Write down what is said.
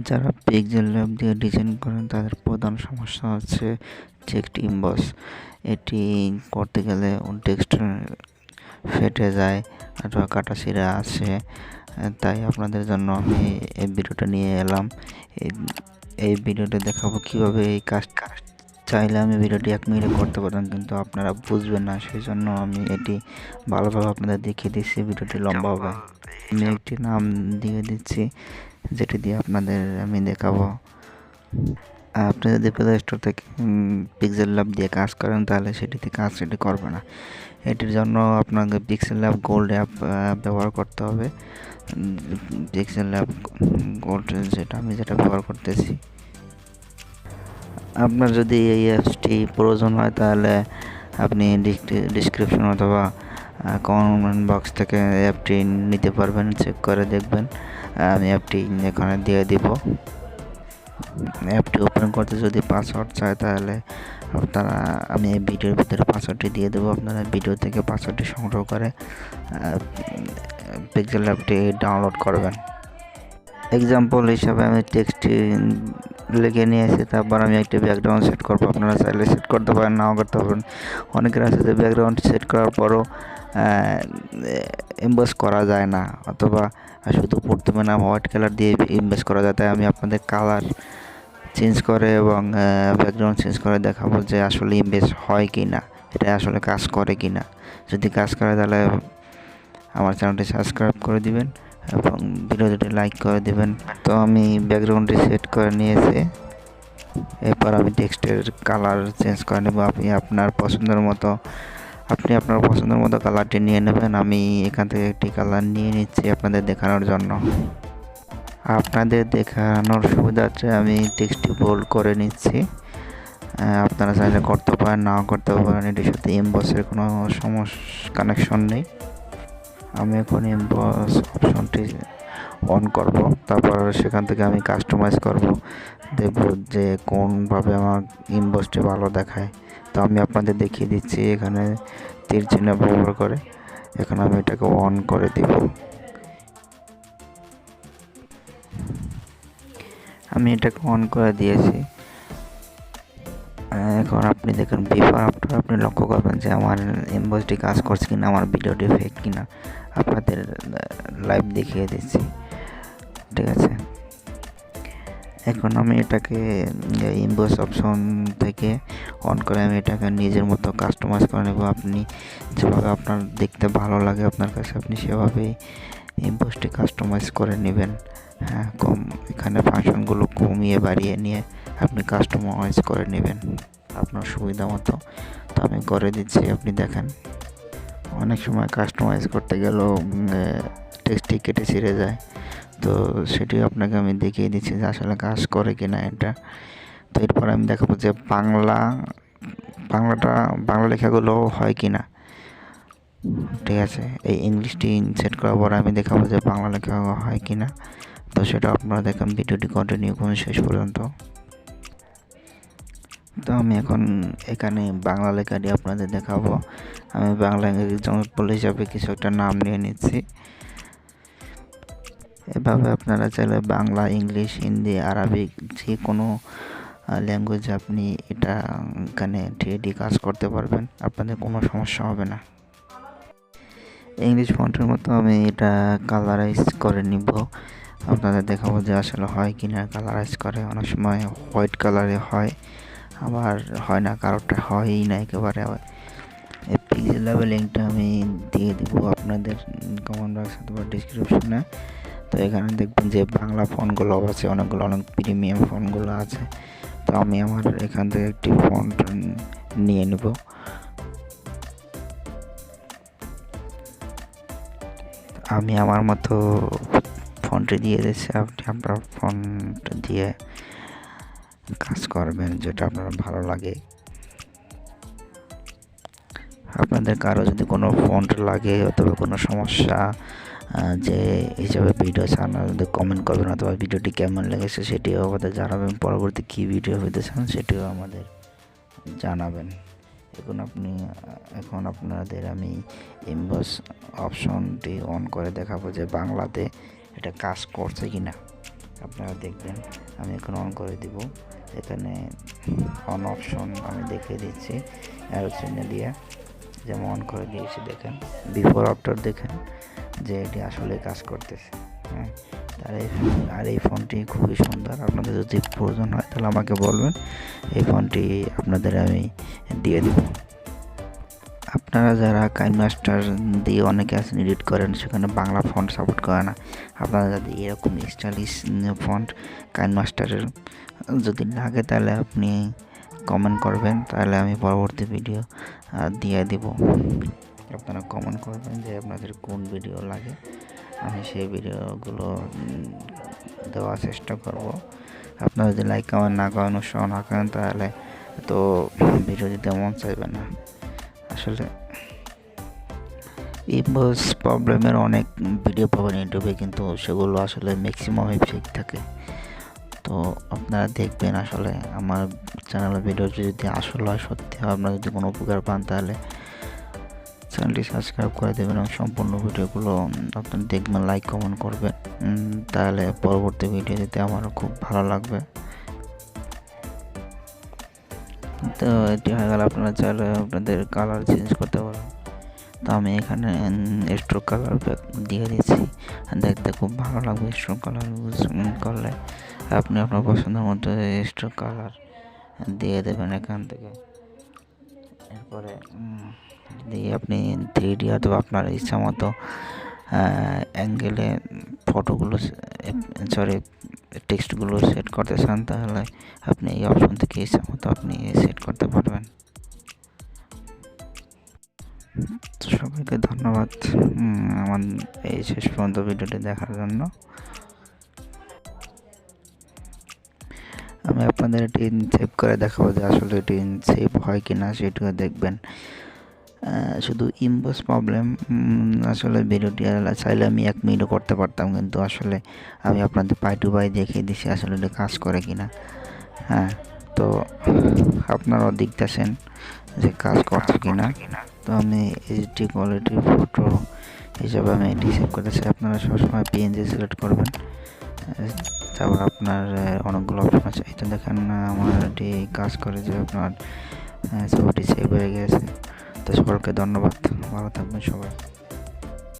যারা পিক্সেলল্যাব দিয়ে ডিজাইন করেন তাদের প্রধান সমস্যা হচ্ছে টেক্সট এমবস। এটি করতে গেলে টেক্সট ফেটে যায় অথবা কাটাছিঁড়া আসে। তাই আপনাদের জন্য আমি এই ভিডিওটা নিয়ে এলাম। এই ভিডিওটা দেখাবো কীভাবে এই কাজটা। চাইলে আমি ভিডিওটি 1 মিনিটে করতে পারতাম, কিন্তু আপনারা বুঝবেন না, সেই জন্য আমি এটি ভালোভাবে আপনাদের দেখিয়ে দিচ্ছি। ভিডিওটি লম্বা হবে। আমি একটি নাম দিয়ে দিচ্ছি যেটি দিয়ে আপনাদের আমি দেখাবো। আপনি যদি প্লে স্টোর থেকে পিক্সেলল্যাব দিয়ে কাজ করেন তাহলে সেটি করবে না। এটির জন্য আপনাকে পিক্সেলল্যাব গোল্ড অ্যাপ ব্যবহার করতে হবে। পিক্সেলল্যাব গোল্ড যেটা ব্যবহার করতেছি। আপনার যদি এই অ্যাপসটি প্রয়োজন হয় তাহলে আপনি ডিসক্রিপশন অথবা কমেন্ট বক্স থেকে অ্যাপটি নিতে পারবেন, চেক করে দেখবেন। আমি অ্যাপটি এখানে দিয়ে দিব। অ্যাপটি ওপেন করতে যদি পাসওয়ার্ড চায় তাহলে আমি এই ভিডিওর ভিতরে পাসওয়ার্ডটি দিয়ে দেবো। আপনারা ভিডিও থেকে পাসওয়ার্ডটি সংগ্রহ করে পিক্সেল অ্যাপটি ডাউনলোড করবেন। এক্সাম্পল হিসাবে আমি টেক্সটটি লিখে নিয়েছি, তারপর আমি একটি ব্যাকগ্রাউন্ড সেট করবো। আপনারা চাইলে সেট করতে পারেন, নাও করতে পারেন। অনেকের আছে যে ব্যাকগ্রাউন্ড সেট করার পরও এমবস করা যায় না, অথবা শুধু প্রথমে নাম হোয়াইট কালার দিয়ে এমবস করা যায়। তাই আমি আপনাদের কালার চেঞ্জ করে এবং ব্যাকগ্রাউন্ড চেঞ্জ করে দেখাবো যে আসলে এমবস হয় কি না, এটা আসলে কাজ করে কি না। যদি কাজ করে তাহলে আমার চ্যানেলটি সাবস্ক্রাইব করে দিবেন এবং ভিডিওটি লাইক করে দিবেন। তো আমি ব্যাকগ্রাউন্ডটি সেট করে নিয়েছি। এরপর আমি টেক্সটের কালার চেঞ্জ করে নেব। আপনি আপনার পছন্দের মতো কালারটি নিয়ে নেবেন। আমি এখান থেকে একটি কালার নিয়ে নিচ্ছি আপনাদের দেখানোর জন্য। আপনাদের দেখানোর সুবিধার্থে আমি টেক্সটটি বোল্ড করে নিচ্ছি। আপনারা চাইলে করতে পারেন, নাও করতে পারেন। এটির সাথে এমবসের কোনো কানেকশন নেই। আমি এখন এমবস অপশনটি অন করব, তারপর সেখান থেকে আমি কাস্টমাইজ করব, দেখব যে কোনভাবে আমার এমবসটি ভালো দেখায়। তো আমি আপনাদের দেখিয়ে দিচ্ছি এখানে তীর চিহ্ন ব্যবহার করে। এখন আমি এটাকে অন করে দিব। আমি এটাকে অন করে দিয়েছি। এখন আপনি দেখুন বিফোর আফটার আপনি লক্ষ্য করবেন যে আমার এমবসটি কাজ করছে কিনা, আমার ভিডিওটি ফেক কিনা। আপনাদের লাইভ দেখিয়ে দিচ্ছি, ঠিক আছে। এখন আমি এটাকে এমবস অপশন থেকে অন করে আমি এটাকে নিজের মতো কাস্টমাইজ করে নেব। আপনি যেভাবে আপনার দেখতে ভালো লাগে আপনার কাছে, আপনি সেভাবেই এমবসটি কাস্টমাইজ করে নেবেন। হ্যাঁ, এখানে ফাংশনগুলো কমিয়ে বাড়িয়ে নিয়ে আপনি কাস্টমাইজ করে নেবেন আপনার সুবিধা মতো। তো আমি করে দিচ্ছি, আপনি দেখেন। অনেক সময় কাস্টমাইজ করতে গেলেও টেক্সটটি কেটে ছিঁড়ে যায়। তো সেটি আপনাকে আমি দেখিয়ে দিচ্ছি যে আসলে কাজ করে কি না এটা। তো এরপর আমি দেখাবো যে বাংলা লেখাগুলো হয় কি না, ঠিক আছে। এই ইংলিশটি সেট করার পর আমি দেখাবো যে বাংলা লেখা হয় কি না। তো সেটা আপনারা দেখেন, ভিডিওটি কন্টিনিউ করুন শেষ পর্যন্ত। তো আমি এখন এখানে বাংলা লেখাটি আপনাদের দেখাবো। আমি বাংলা এক্সাম্পল হিসাবে কিছু একটা নাম নিয়ে নিচ্ছি। এভাবে আপনারা চাইলে বাংলা, ইংলিশ, হিন্দি, আরবিক যে কোনো ল্যাঙ্গুয়েজে আপনি এটা এখানে থ্রিডি কাজ করতে পারবেন, আপনাদের কোনো সমস্যা হবে না। ইংলিশ ফন্টের মতো আমি এটা কালারাইজ করে নিব, আপনাদের দেখাবো যে আসলে হয় কি না। কালারাইজ করে অনেক সময় হোয়াইট কালারে হয়, আবার হয় না, কারোরটা হয়ই না একেবারে। এই পিক্সেলল্যাবের লিঙ্কটা আমি দিয়ে দিব আপনাদের কমেন্ট বক্স অথবা ডিসক্রিপশনে। তো এখানে দেখবেন যে বাংলা ফন্টগুলো আছে, অনেক প্রিমিয়াম ফন্টগুলো আছে। তো আমি আমার এখান থেকে একটি ফন্ট নিয়ে নেব। আমি আমার মতো ফন্টে দিয়ে দিচ্ছি, আপনি আপনার ফন্ট দিয়ে কাজ করবেন যেটা আপনার ভালো লাগে। আপনাদের কারো যদি কোনো ফন্ট লাগে অথবা কোনো সমস্যা যে হিসাবে ভিডিও চান, আমাদের কমেন্ট করবেন, অথবা ভিডিওটি কেমন লেগেছে সেটিও আমাদের জানাবেন। পরবর্তী কী ভিডিও হতে চান সেটিও আমাদের জানাবেন। এখন আপনাদের আমি এমবস অপশনটি অন করে দেখাবো যে বাংলাতে এটা কাজ করছে কি না। আপনারা দেখবেন। আমি এখন অন করে দিব। এখানে অন অপশন আমি দেখিয়ে দিচ্ছি অ্যারো চিহ্ন দিয়ে, যেমন অন করে দিয়েছি। দেখেন বিফোর আফটার, দেখেন যে এটি আসলে কাজ করতেছে। হ্যাঁ, আর এই ফোনটি খুবই সুন্দর। আপনাদের যদি প্রয়োজন হয় তাহলে আমাকে বলবেন, এই ফোনটি আপনাদের আমি দিয়ে দেব। আপনারা যারা কাইনমাস্টার দিয়ে অনেক অ্যাপস এডিট করেন, সেখানে বাংলা ফন্ট সাপোর্ট করে না। আপনারা যদি এরকম স্টাইলিশ ফন্ট কাইনমাস্টারের যদি লাগে তাহলে আপনি কমেন্ট করবেন, তাহলে আমি পরবর্তী ভিডিও দিয়ে দেব। আপনারা কমেন্ট করবেন যে আপনাদের কোন ভিডিও লাগে, আমি সেই ভিডিওগুলো দেওয়ার চেষ্টা করব। আপনারা যদি লাইক কমেন্ট না করেন, উৎসাহ না করেন, তাহলে তো ভিডিও দিতে মন চাইবে না। আসলে ইম্বস প্রবলেমের অনেক ভিডিও পাবেন ইউটিউবে, কিন্তু সেগুলো আসলে ম্যাক্সিমামই ফেক থাকে। তো আপনারা দেখবেন, আসলে আমার চ্যানেলের ভিডিও যদি আসলে হয়, সত্যি আপনারা যদি কোনো উপকার পান, তাহলে চ্যানেলটি সাবস্ক্রাইব করে দেবেন এবং সম্পূর্ণ ভিডিওগুলো আপনারা দেখবেন, লাইক কমেন্ট করবেন। তাহলে পরবর্তী ভিডিও দিতে আমারও খুব ভালো লাগবে। তো এটি হয়ে গেল। আপনারা চাইলে আপনাদের কালার চেঞ্জ করতে পারেন। তো আমি এখানে স্ট্রোক কালার দিয়ে দিচ্ছি, দেখতে খুব ভালো লাগবে। স্ট্রোক কালার ইউজ করলে আপনি আপনার পছন্দের মতো স্ট্রোক কালার দিয়ে দেবেন এখান থেকে। এরপরে দিয়ে আপনি 3D অথবা আপনার ইচ্ছা মতো অ্যাঙ্গেলে ফটোগুলো টেক্সটগুলো সেট করতে চান, তাহলে আপনি এই অপশন থেকে ইচ্ছা মতো আপনি সেট করতে পারবেন। তো সবাইকে ধন্যবাদ আমার এই শেষ পর্যন্ত ভিডিওটি দেখার জন্য। আমি আপনাদের এটি সেভ করে দেখাবো যে আসলে এটি সেভ হয় কি না, সেটিও দেখবেন। শুধু ইম্বস প্রবলেম, আসলে ভিডিওটি চাইলে আমি 1 মিনিটও করতে পারতাম, কিন্তু আসলে আমি আপনাদের পাই টু পাই দেখিয়ে দিচ্ছি আসলে এটা কাজ করে কিনা। হ্যাঁ, তো আপনারাও দেখতেছেন যে কাজ করছে কিনা। তো আমি এইচডি কোয়ালিটির ফটো হিসাবে আমি এটি সেভ করতেছি। আপনারা সবসময় পিএনজি সিলেক্ট করবেন। তারপর আপনার অনেকগুলো অপশন আছে। এটা দেখেন আমার এটি কাজ করে যে আপনার ছবিটি সেভ হয়ে গেছে। তো সকলকে ধন্যবাদ, ভালো থাকবেন সবাই।